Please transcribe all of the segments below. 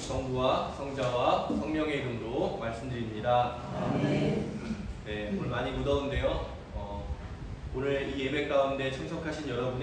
성부와 성자와 성령의 이름으로 말씀드립니다. 아멘. 네, 오늘 많이 무더운데요. 오늘 이 예배 가운데 참석하신 여러분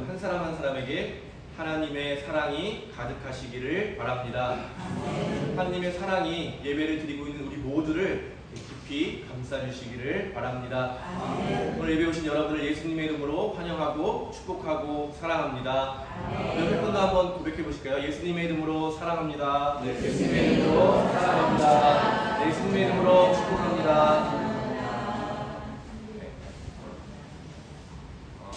한 사람 한 사람에게 하나님의 사랑이 가득하시기를 바랍니다. 아멘. 하나님의 사랑이 예배를 드리고 있는 우리 모두를 깊이 감싸주시기를 바랍니다. 아멘. 오늘 예배 오신 여러분을 예수님의 이름으로 환영하고 축복하고 사랑합니다. 아멘. 여러분도 한번 고백해 보실까요? 예수님의 이름으로 사랑합니다. 네, 예수님의 이름으로 사랑합니다. 예수님의 이름으로 축복합니다. 네.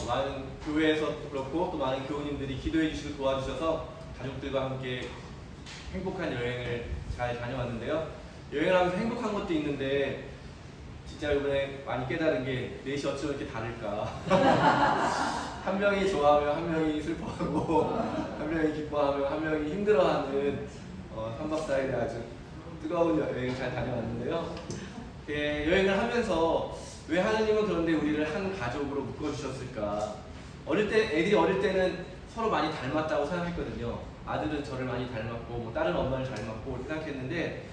많은 교회에서 그렇고 또 많은 교우님들이 기도해 주시고 도와주셔서 가족들과 함께 행복한 여행을 잘 다녀왔는데요. 여행을 하면서 행복한 것도 있는데 진짜 이번에 많이 깨달은 게 넷이 어쩜 이렇게 다를까. 한 명이 좋아하면 한 명이 슬퍼하고 한 명이 기뻐하면 한 명이 힘들어하는 3박 4일의 아주 뜨거운 여행을 잘 다녀왔는데요. 여행을 하면서 왜 하느님은 그런데 우리를 한 가족으로 묶어주셨을까. 애들이 어릴 때는 서로 많이 닮았다고 생각했거든요. 아들은 저를 많이 닮았고 뭐 딸은 엄마를 닮았고 이렇게 생각했는데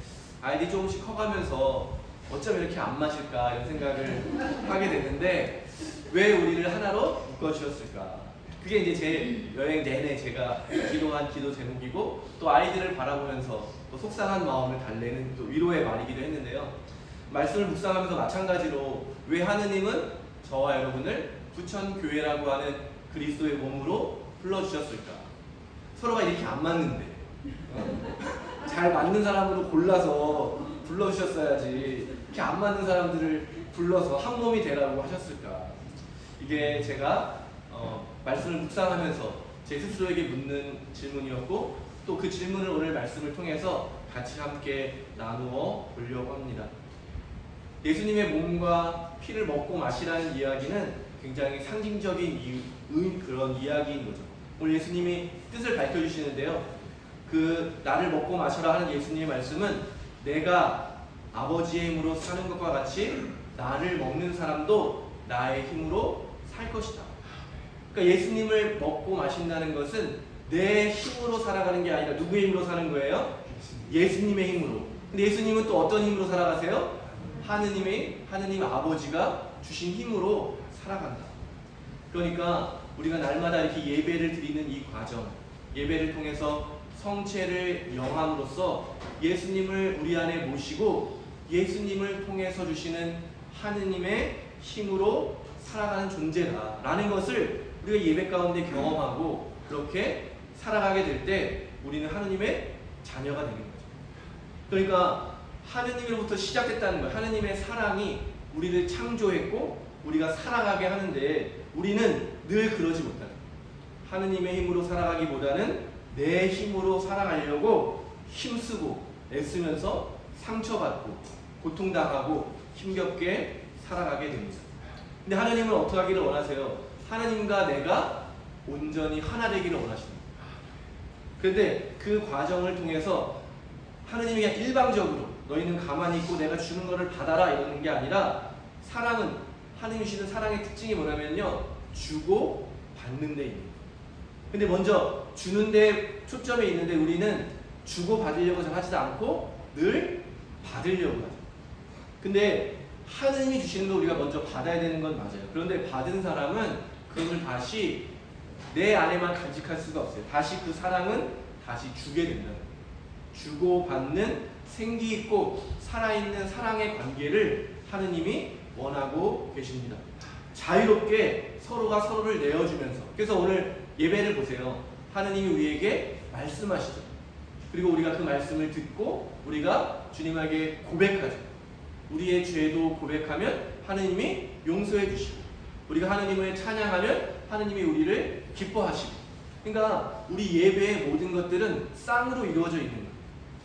아이들이 조금씩 커가면서 어쩜 이렇게 안 맞을까 이런 생각을 하게 됐는데 왜 우리를 하나로 묶어주셨을까. 그게 이제 제 여행 내내 제가 기도한 기도 제목이고 또 아이들을 바라보면서 또 속상한 마음을 달래는 또 위로의 말이기도 했는데요. 말씀을 묵상하면서 마찬가지로 왜 하느님은 저와 여러분을 부천교회라고 하는 그리스도의 몸으로 불러주셨을까. 서로가 이렇게 안 맞는데 잘 맞는 사람으로 골라서 불러주셨어야지 이렇게 안 맞는 사람들을 불러서 한 몸이 되라고 하셨을까. 이게 제가 말씀을 묵상하면서 제 스스로에게 묻는 질문이었고 또 그 질문을 오늘 말씀을 통해서 같이 함께 나누어 보려고 합니다. 예수님의 몸과 피를 먹고 마시라는 이야기는 굉장히 상징적인 그런 이야기인 거죠. 오늘 예수님이 뜻을 밝혀주시는데요. 나를 먹고 마셔라 하는 예수님의 말씀은 내가 아버지의 힘으로 사는 것과 같이 나를 먹는 사람도 나의 힘으로 살 것이다. 그러니까 예수님을 먹고 마신다는 것은 내 힘으로 살아가는 게 아니라 누구의 힘으로 사는 거예요? 예수님의 힘으로. 근데 예수님은 또 어떤 힘으로 살아가세요? 하느님 아버지가 주신 힘으로 살아간다. 그러니까 우리가 날마다 이렇게 예배를 드리는 이 과정, 예배를 통해서 성체를 영함으로써 예수님을 우리 안에 모시고 예수님을 통해서 주시는 하느님의 힘으로 살아가는 존재다라는 것을 우리가 예배 가운데 경험하고 그렇게 살아가게 될 때 우리는 하느님의 자녀가 되는 거죠. 그러니까 하느님으로부터 시작됐다는 거예요. 하느님의 사랑이 우리를 창조했고 우리가 살아가게 하는데 우리는 늘 그러지 못하는 거예요. 하느님의 힘으로 살아가기보다는 내 힘으로 살아가려고 힘쓰고 애쓰면서 상처받고 고통당하고 힘겹게 살아가게 됩니다. 근데 하나님은 어떻게 하기를 원하세요? 하나님과 내가 온전히 하나 되기를 원하십니다. 그런데 그 과정을 통해서 하나님이 그냥 일방적으로 너희는 가만히 있고 내가 주는 것을 받아라 이러는 게 아니라 사랑은 하나님이 주시는 사랑의 특징이 뭐냐면요. 주고 받는 데 있는 거예요. 근데 먼저 주는 데 초점이 있는데 우리는 주고 받으려고 하지도 않고 늘 받으려고 하죠. 근데 하느님이 주시는 거 우리가 먼저 받아야 되는 건 맞아요. 그런데 받은 사람은 그걸 다시 내 안에만 간직할 수가 없어요. 다시 그 사랑은 다시 주게 된다는 거예요. 주고 받는 생기 있고 살아있는 사랑의 관계를 하느님이 원하고 계십니다. 자유롭게 서로가 서로를 내어주면서. 그래서 오늘 예배를 보세요. 하느님이 우리에게 말씀하시죠. 그리고 우리가 그 말씀을 듣고 우리가 주님에게 고백하죠. 우리의 죄도 고백하면 하느님이 용서해 주시고 우리가 하느님을 찬양하면 하느님이 우리를 기뻐하시고. 그러니까 우리 예배의 모든 것들은 쌍으로 이루어져 있는 거예요.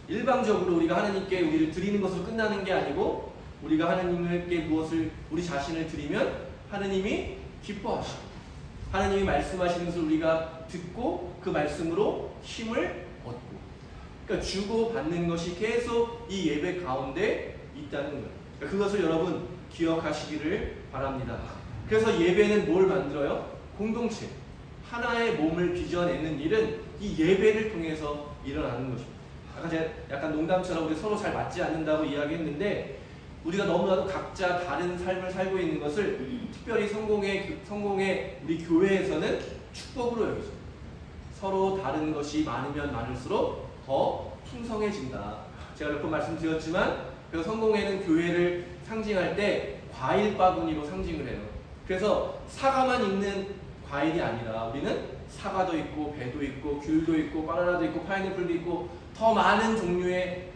일방적으로 우리가 하느님께 우리를 드리는 것으로 끝나는 게 아니고 우리가 하느님께 무엇을 우리 자신을 드리면 하느님이 기뻐하시고 하느님이 말씀하시는 것을 우리가 듣고 그 말씀으로 힘을 얻고. 그러니까 주고 받는 것이 계속 이 예배 가운데 있다는 거예요. 그러니까 그것을 여러분 기억하시기를 바랍니다. 그래서 예배는 뭘 만들어요? 공동체. 하나의 몸을 빚어내는 일은 이 예배를 통해서 일어나는 것입니다. 아까 제가 약간 농담처럼 우리 서로 잘 맞지 않는다고 이야기했는데 우리가 너무나도 각자 다른 삶을 살고 있는 것을 특별히 성공의 우리 교회에서는 축복으로 여기죠. 서로 다른 것이 많으면 많을수록 더 풍성해진다. 제가 몇 번 말씀드렸지만 그 성공회는 교회를 상징할 때 과일 바구니로 상징을 해요. 그래서 사과만 있는 과일이 아니라 우리는 사과도 있고 배도 있고 귤도 있고 바나나도 있고 파인애플도 있고 더 많은 종류의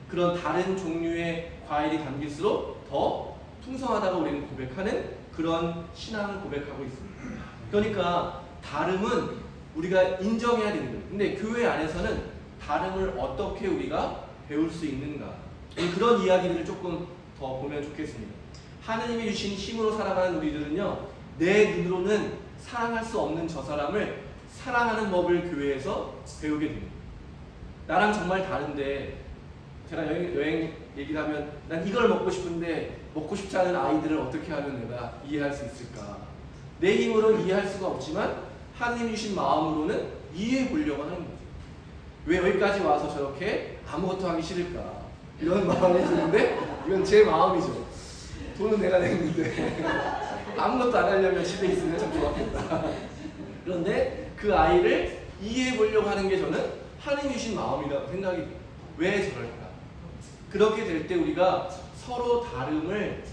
그런 다른 종류의 과일이 담길수록 더 풍성하다고 우리는 고백하는 그런 신앙을 고백하고 있습니다. 그러니까 다름은 우리가 인정해야 되는 거예요. 근데 교회 안에서는 다름을 어떻게 우리가 배울 수 있는가, 그런 이야기들을 조금 더 보면 좋겠습니다. 하느님이 주신 힘으로 살아가는 우리들은요, 내 눈으로는 사랑할 수 없는 저 사람을 사랑하는 법을 교회에서 배우게 됩니다. 나랑 정말 다른데 제가 여행 얘기를 하면 난 이걸 먹고 싶은데 먹고 싶지 않은 아이들을 어떻게 하면 내가 이해할 수 있을까? 내 힘으로 이해할 수가 없지만 하느님 주신 마음으로는 이해해 보려고 하는 거죠. 왜 여기까지 와서 저렇게 아무것도 하기 싫을까? 이런 마음이 드는데 이건 제 마음이죠. 돈은 내가 냈는데 아무것도 안 하려면 집에 있으면 참 좋았겠다. 그런데 그 아이를 이해해 보려고 하는 게 저는 하느님 주신 마음이라고 생각이 돼요. 왜 저럴까? 그렇게 될 때 우리가 서로 다름을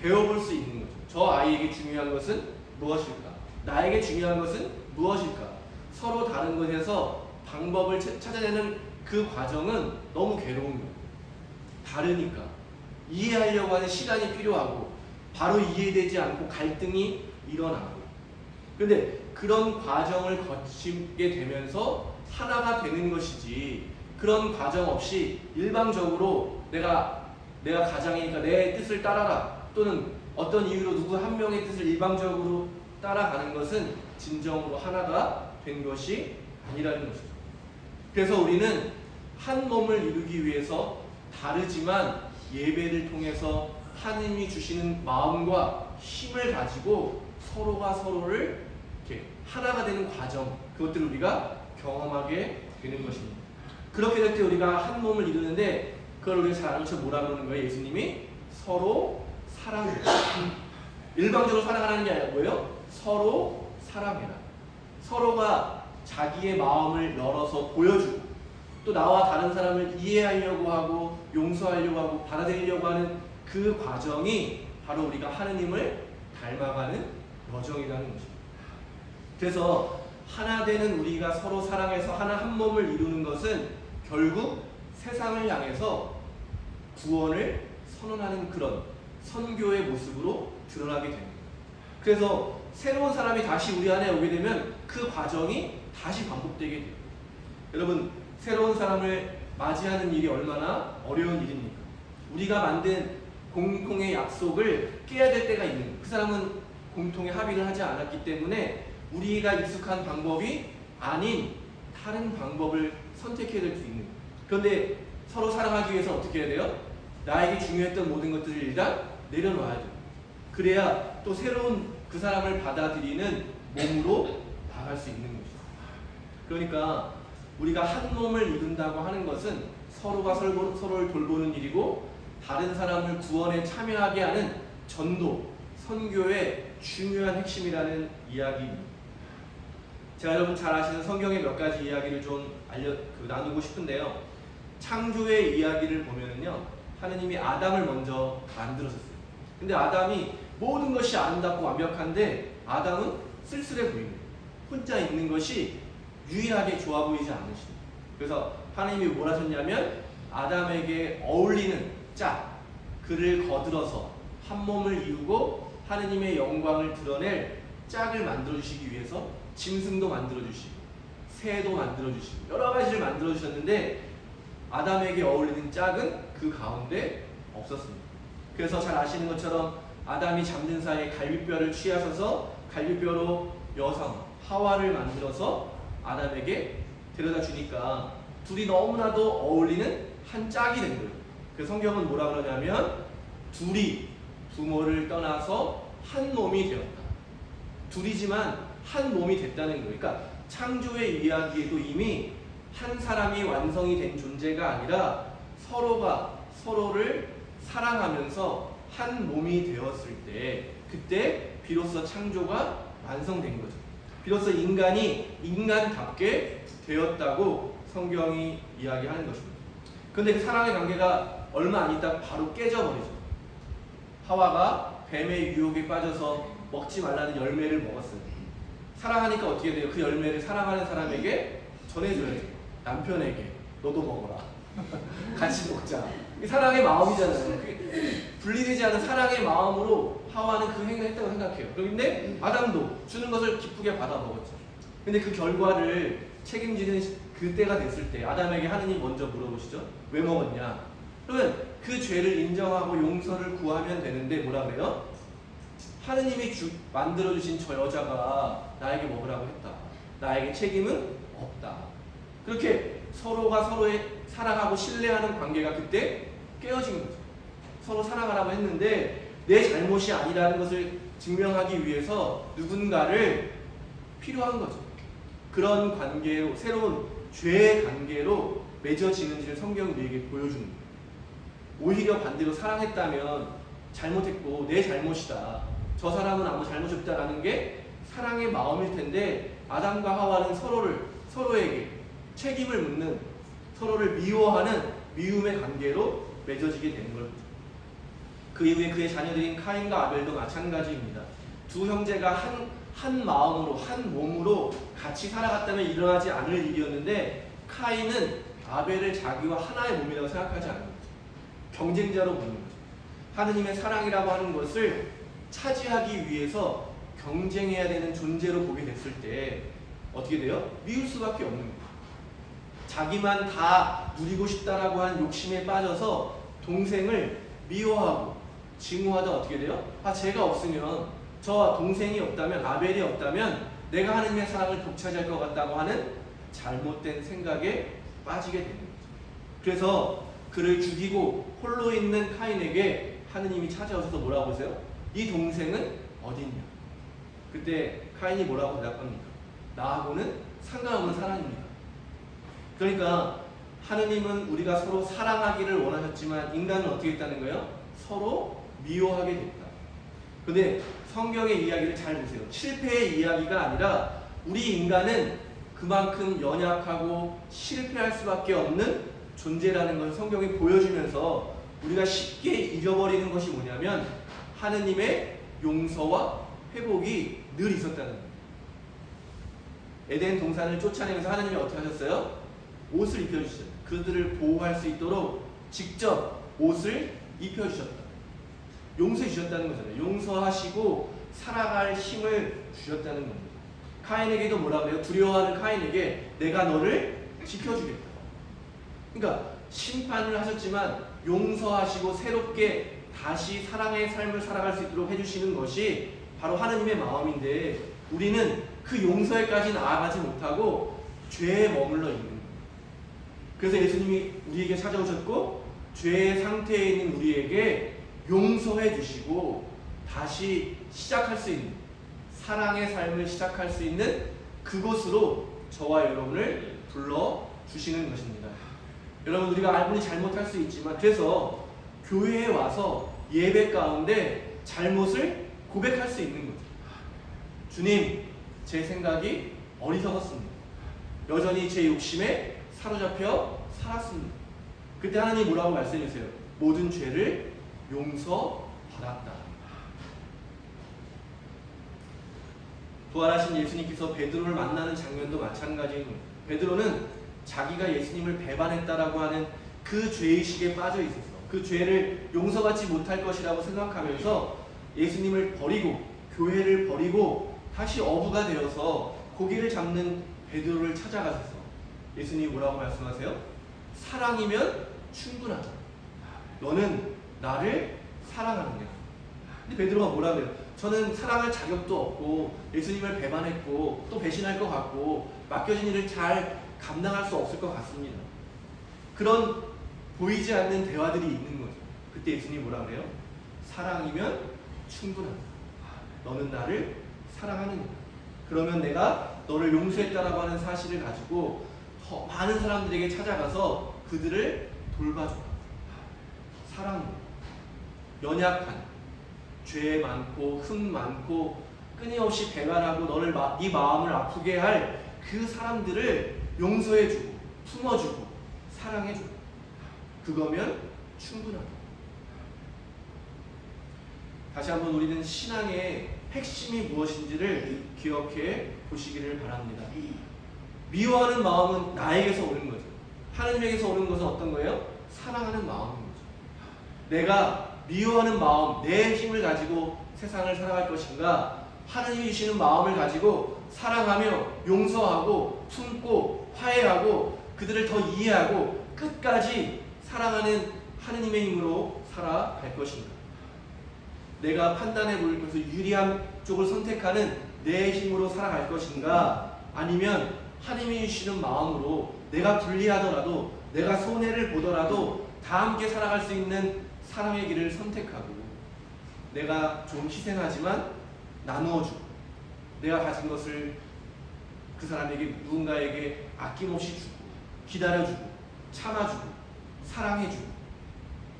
배워볼 수 있는 거죠. 저 아이에게 중요한 것은 무엇일까? 나에게 중요한 것은 무엇일까? 서로 다른 것에서 방법을 찾아내는 그 과정은 너무 괴로운 거예요. 다르니까 이해하려고 하는 시간이 필요하고 바로 이해되지 않고 갈등이 일어나고, 그런데 그런 과정을 거치게 되면서 하나가 되는 것이지, 그런 과정 없이 일방적으로 내가 가장이니까 내 뜻을 따라라, 또는 어떤 이유로 누구 한 명의 뜻을 일방적으로 따라가는 것은 진정으로 하나가 된 것이 아니라는 것이죠. 그래서 우리는 한 몸을 이루기 위해서 다르지만 예배를 통해서 하나님이 주시는 마음과 힘을 가지고 서로가 서로를 이렇게 하나가 되는 과정, 그것들을 우리가 경험하게 되는 것입니다. 그렇게 될 때 우리가 한 몸을 이루는데 그걸 우리가 잘 아는 척 뭐라 그러는 거예요? 예수님이 서로 사랑해라. 일방적으로 사랑하라는 게 아니라 뭐예요? 서로 사랑해라. 서로가 자기의 마음을 열어서 보여주고 또 나와 다른 사람을 이해하려고 하고 용서하려고 하고 받아들이려고 하는 그 과정이 바로 우리가 하느님을 닮아가는 여정이라는 것입니다. 그래서 하나 되는 우리가 서로 사랑해서 하나 한 몸을 이루는 것은 결국 세상을 향해서 구원을 선언하는 그런 선교의 모습으로 드러나게 됩니다. 그래서 새로운 사람이 다시 우리 안에 오게 되면 그 과정이 다시 반복되게 돼요. 여러분, 새로운 사람을 맞이하는 일이 얼마나 어려운 일입니까? 우리가 만든 공통의 약속을 깨야 될 때가 있는 거예요. 그 사람은 공통의 합의를 하지 않았기 때문에 우리가 익숙한 방법이 아닌 다른 방법을 선택해야 될 수 있는 거예요. 그런데 서로 사랑하기 위해서 어떻게 해야 돼요? 나에게 중요했던 모든 것들을 일단 내려놔야 돼요. 그래야 또 새로운 그 사람을 받아들이는 몸으로 나갈 수 있는 것이죠. 그러니까 우리가 한 몸을 이룬다고 하는 것은 서로가 서로를 돌보는 일이고 다른 사람을 구원에 참여하게 하는 전도, 선교의 중요한 핵심이라는 이야기입니다. 제가 여러분 잘 아시는 성경의 몇 가지 이야기를 좀 나누고 싶은데요. 창조의 이야기를 보면은요, 하느님이 아담을 먼저 만들어줬어요. 근데 아담이 모든 것이 아름답고 완벽한데 아담은 쓸쓸해 보이는 거예요. 혼자 있는 것이 유일하게 좋아 보이지 않으시는. 그래서 하느님이 뭘 하셨냐면 아담에게 어울리는 짝, 그를 거들어서 한 몸을 이루고 하느님의 영광을 드러낼 짝을 만들어주시기 위해서 짐승도 만들어주시고 새도 만들어주시고 여러 가지를 만들어주셨는데 아담에게 어울리는 짝은 그 가운데 없었습니다. 그래서 잘 아시는 것처럼 아담이 잠든 사이에 갈비뼈를 취하셔서 갈비뼈로 여성 하와를 만들어서 아담에게 데려다 주니까 둘이 너무나도 어울리는 한 짝이 된 거예요. 그 성경은 뭐라 그러냐면 둘이 부모를 떠나서 한 몸이 되었다. 둘이지만 한 몸이 됐다는 거예요. 그러니까 창조의 이야기에도 이미 한 사람이 완성이 된 존재가 아니라 서로가 서로를 사랑하면서 한 몸이 되었을 때 그때 비로소 창조가 완성된 거죠. 비로소 인간이 인간답게 되었다고 성경이 이야기하는 것입니다. 그런데 그 사랑의 관계가 얼마 안 있다 바로 깨져버리죠. 하와가 뱀의 유혹에 빠져서 먹지 말라는 열매를 먹었어요. 사랑하니까 어떻게 돼요? 그 열매를 사랑하는 사람에게 전해줘야죠. 남편에게 너도 먹어라. 같이 먹자. 이게 사랑의 마음이잖아요. 분리되지 않은 사랑의 마음으로 하와는 그 행위를 했다고 생각해요. 그런데 아담도 주는 것을 기쁘게 받아 먹었죠. 근데 그 결과를 책임지는 그때가 됐을 때 아담에게 하느님 먼저 물어보시죠. 왜 먹었냐? 그러면 그 죄를 인정하고 용서를 구하면 되는데 뭐라 그래요? 하느님이 만들어주신 저 여자가 나에게 먹으라고 했다. 나에게 책임은 없다. 그렇게 서로가 서로의 사랑하고 신뢰하는 관계가 그때 깨어진 거죠. 서로 사랑하라고 했는데 내 잘못이 아니라는 것을 증명하기 위해서 누군가를 필요한 거죠. 그런 관계로 새로운 죄의 관계로 맺어지는지를 성경이 우리에게 보여주는 거예요. 오히려 반대로 사랑했다면 잘못했고 내 잘못이다. 저 사람은 아무 잘못이 없다라는 게 사랑의 마음일 텐데 아담과 하와는 서로에게 책임을 묻는 서로를 미워하는 미움의 관계로 맺어지게 되는 거죠. 그 이후에 그의 자녀들인 카인과 아벨도 마찬가지입니다. 두 형제가 한 마음으로 한 몸으로 같이 살아갔다면 일어나지 않을 일이었는데 카인은 아벨을 자기와 하나의 몸이라고 생각하지 않는 거죠. 경쟁자로 보는 거죠. 하느님의 사랑이라고 하는 것을 차지하기 위해서 경쟁해야 되는 존재로 보게 됐을 때 어떻게 돼요? 미울 수밖에 없는 거예요. 자기만 다 누리고 싶다라고 하는 욕심에 빠져서 동생을 미워하고 증오하다 어떻게 돼요? 제가 없으면 저 동생이 없다면 아벨이 없다면 내가 하느님의 사랑을 독차지할 것 같다고 하는 잘못된 생각에 빠지게 되는 거죠. 그래서 그를 죽이고 홀로 있는 카인에게 하느님이 찾아오셔서 뭐라고 하세요? 네 동생은 어딨냐? 그때 카인이 뭐라고 대답합니까? 나하고는 상관없는 사랑입니다. 그러니까 하느님은 우리가 서로 사랑하기를 원하셨지만 인간은 어떻게 했다는 거예요? 서로 미워하게 됐다. 근데 성경의 이야기를 잘 보세요. 실패의 이야기가 아니라 우리 인간은 그만큼 연약하고 실패할 수밖에 없는 존재라는 것을 성경이 보여주면서 우리가 쉽게 잃어버리는 것이 뭐냐면 하느님의 용서와 회복이 늘 있었다는 거예요. 에덴 동산을 쫓아내면서 하느님이 어떻게 하셨어요? 옷을 입혀주셨어요. 그들을 보호할 수 있도록 직접 옷을 입혀주셨다. 용서해 주셨다는 거잖아요. 용서하시고 살아갈 힘을 주셨다는 겁니다. 카인에게도 뭐라 그래요? 두려워하는 카인에게 내가 너를 지켜주겠다. 그러니까 심판을 하셨지만 용서하시고 새롭게 다시 사랑의 삶을 살아갈 수 있도록 해주시는 것이 바로 하느님의 마음인데 우리는 그 용서에까지 나아가지 못하고 죄에 머물러 있는 거예요. 그래서 예수님이 우리에게 찾아오셨고 죄의 상태에 있는 우리에게 용서해 주시고 다시 시작할 수 있는 사랑의 삶을 시작할 수 있는 그곳으로 저와 여러분을 불러주시는 것입니다. 여러분 우리가 알분이 잘못할 수 있지만 그래서 교회에 와서 예배 가운데 잘못을 고백할 수 있는 거죠. 주님, 제 생각이 어리석었습니다. 여전히 제 욕심에 사로잡혀 살았습니다. 그때 하나님이 뭐라고 말씀해 주세요? 모든 죄를 용서받았다. 부활하신 예수님께서 베드로를 만나는 장면도 마찬가지입니다. 베드로는 자기가 예수님을 배반했다라고 하는 그 죄의식에 빠져 있어서 그 죄를 용서받지 못할 것이라고 생각하면서 예수님을 버리고 교회를 버리고 다시 어부가 되어서 고기를 잡는 베드로를 찾아가셔서 예수님이 뭐라고 말씀하세요? 사랑이면 충분하다. 너는 나를 사랑하느냐? 근데 베드로가 뭐라 그래요? 저는 사랑할 자격도 없고 예수님을 배반했고 또 배신할 것 같고 맡겨진 일을 잘 감당할 수 없을 것 같습니다. 그런 보이지 않는 대화들이 있는 거죠. 그때 예수님이 뭐라 그래요? 사랑이면 충분하다. 너는 나를 사랑하느냐? 그러면 내가 너를 용서했다라고 하는 사실을 가지고 더 더 많은 사람들에게 찾아가서 그들을 돌봐줘라. 사랑으로. 연약한, 죄 많고 흠 많고 끊임없이 배반하고 네 마음을 아프게 할 그 사람들을 용서해주고 품어주고 사랑해주고, 그거면 충분하다. 다시 한번 우리는 신앙의 핵심이 무엇인지를 기억해 보시기를 바랍니다. 미워하는 마음은 나에게서 오는 거죠. 하나님에게서 오는 것은 어떤 거예요? 사랑하는 마음인 거죠. 내가 미워하는 마음, 내 힘을 가지고 세상을 살아갈 것인가, 하나님이 주시는 마음을 가지고 사랑하며 용서하고 품고 화해하고 그들을 더 이해하고 끝까지 사랑하는 하느님의 힘으로 살아갈 것인가. 내가 판단해 볼 것을 유리한 쪽을 선택하는 내 힘으로 살아갈 것인가, 아니면 하나님이 주시는 마음으로 내가 불리하더라도 내가 손해를 보더라도 다 함께 살아갈 수 있는 사랑의 길을 선택하고, 내가 좀 희생하지만 나누어주고 내가 가진 것을 그 사람에게, 누군가에게 아낌없이 주고 기다려주고 참아주고 사랑해주고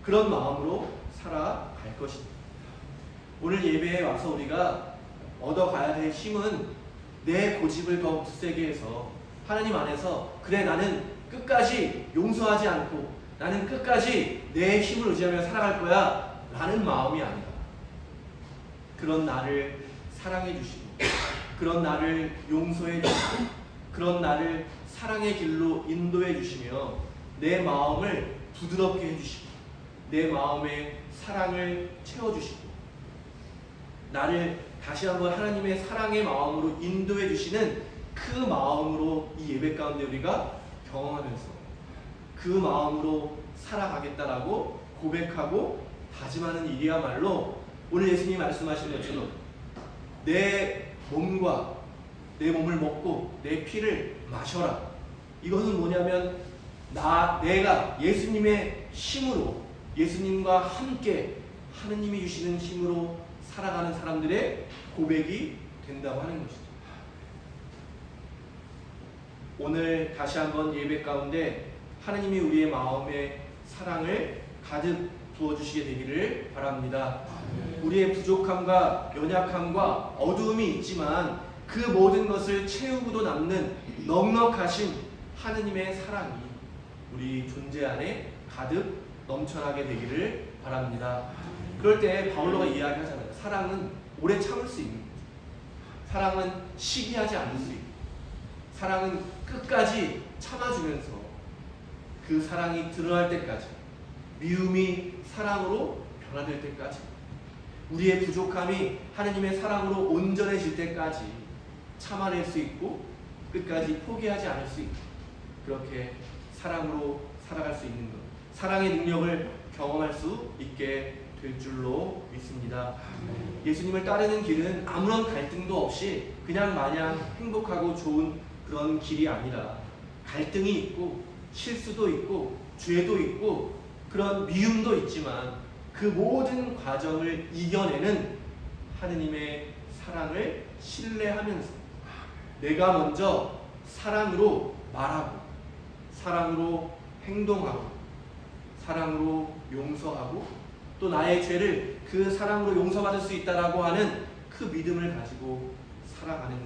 그런 마음으로 살아갈 것입니다. 오늘 예배에 와서 우리가 얻어가야 될 힘은 내 고집을 더 굳세게 해서 하나님 안에서, 그래 나는 끝까지 용서하지 않고 나는 끝까지 내 힘을 의지하며 살아갈 거야 라는 마음이 아니라, 그런 나를 사랑해 주시고 그런 나를 용서해 주시고 그런 나를 사랑의 길로 인도해 주시며 내 마음을 부드럽게 해주시고 내 마음에 사랑을 채워주시고 나를 다시 한번 하나님의 사랑의 마음으로 인도해 주시는 그 마음으로 이 예배 가운데 우리가 경험하면서 그 마음으로 살아가겠다라고 고백하고 다짐하는 일이야말로 오늘 예수님이 말씀하신 것처럼 내 몸과 내 몸을 먹고 내 피를 마셔라. 이것은 뭐냐면 내가 예수님의 힘으로, 예수님과 함께 하느님이 주시는 힘으로 살아가는 사람들의 고백이 된다고 하는 것이죠. 오늘 다시 한번 예배 가운데 하느님이 우리의 마음에 사랑을 가득 부어주시게 되기를 바랍니다. 우리의 부족함과 연약함과 어두움이 있지만 그 모든 것을 채우고도 남는 넉넉하신 하느님의 사랑이 우리 존재 안에 가득 넘쳐나게 되기를 바랍니다. 그럴 때 바울로가 이야기하잖아요. 사랑은 오래 참을 수 있는 거죠. 사랑은 시기하지 않을 수 있고 사랑은 끝까지 참아주면서 그 사랑이 드러날 때까지, 미움이 사랑으로 변화될 때까지, 우리의 부족함이 하느님의 사랑으로 온전해질 때까지 참아낼 수 있고 끝까지 포기하지 않을 수 있고 그렇게 사랑으로 살아갈 수 있는 것, 사랑의 능력을 경험할 수 있게 될 줄로 믿습니다. 예수님을 따르는 길은 아무런 갈등도 없이 그냥 마냥 행복하고 좋은 그런 길이 아니라 갈등이 있고 실수도 있고 죄도 있고 그런 미움도 있지만 그 모든 과정을 이겨내는 하느님의 사랑을 신뢰하면서 내가 먼저 사랑으로 말하고 사랑으로 행동하고 사랑으로 용서하고 또 나의 죄를 그 사랑으로 용서받을 수 있다라고 하는 그 믿음을 가지고 살아가는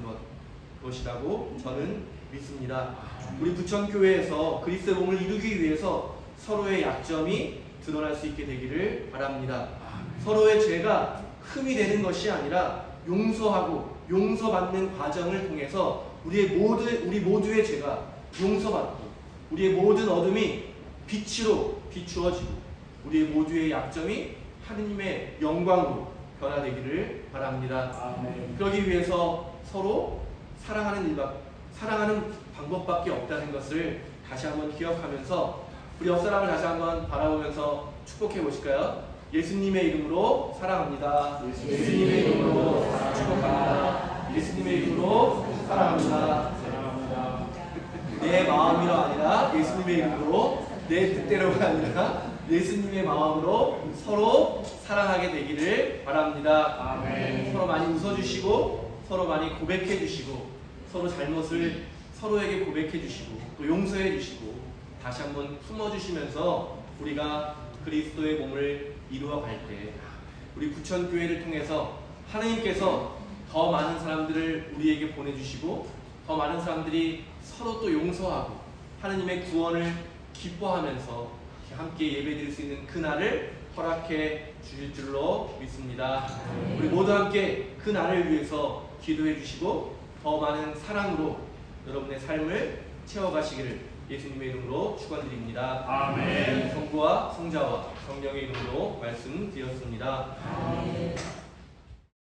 것이라고 저는 믿습니다. 우리 부천교회에서 그리스도의 몸을 이루기 위해서 서로의 약점이 드러날 수 있게 되기를 바랍니다. 서로의 죄가 흠이 되는 것이 아니라 용서하고 용서받는 과정을 통해서 우리 모두의 죄가 용서받고 우리의 모든 어둠이 빛으로 비추어지고 우리의 모두의 약점이 하느님의 영광으로 변화되기를 바랍니다. 그러기 위해서 서로 사랑하는 방법밖에 없다는 것을 다시 한번 기억하면서 우리 옆 사람을 다시 한번 바라보면서 축복해 보실까요? 예수님의 이름으로 사랑합니다. 예수님의 이름으로 축복합니다. 예수님의 이름으로 사랑합니다. 내 마음이로 아니라 예수님의 이름으로, 내 뜻대로가 아니라 예수님의 마음으로 서로 사랑하게 되기를 바랍니다. 아멘. 서로 많이 웃어주시고 서로 많이 고백해주시고 서로 잘못을 서로에게 고백해 주시고 또 용서해 주시고 다시 한번 품어 주시면서 우리가 그리스도의 몸을 이루어 갈 때 우리 부천교회를 통해서 하나님께서 더 많은 사람들을 우리에게 보내주시고 더 많은 사람들이 서로 또 용서하고 하나님의 구원을 기뻐하면서 함께 예배드릴 수 있는 그날을 허락해 주실 줄로 믿습니다. 우리 모두 함께 그 날을 위해서 기도해 주시고 더 많은 사랑으로 여러분의 삶을 채워가시기를 예수님의 이름으로 축원드립니다. 아멘. 성부와 성자와 성령의 이름으로 말씀드렸습니다. 아멘.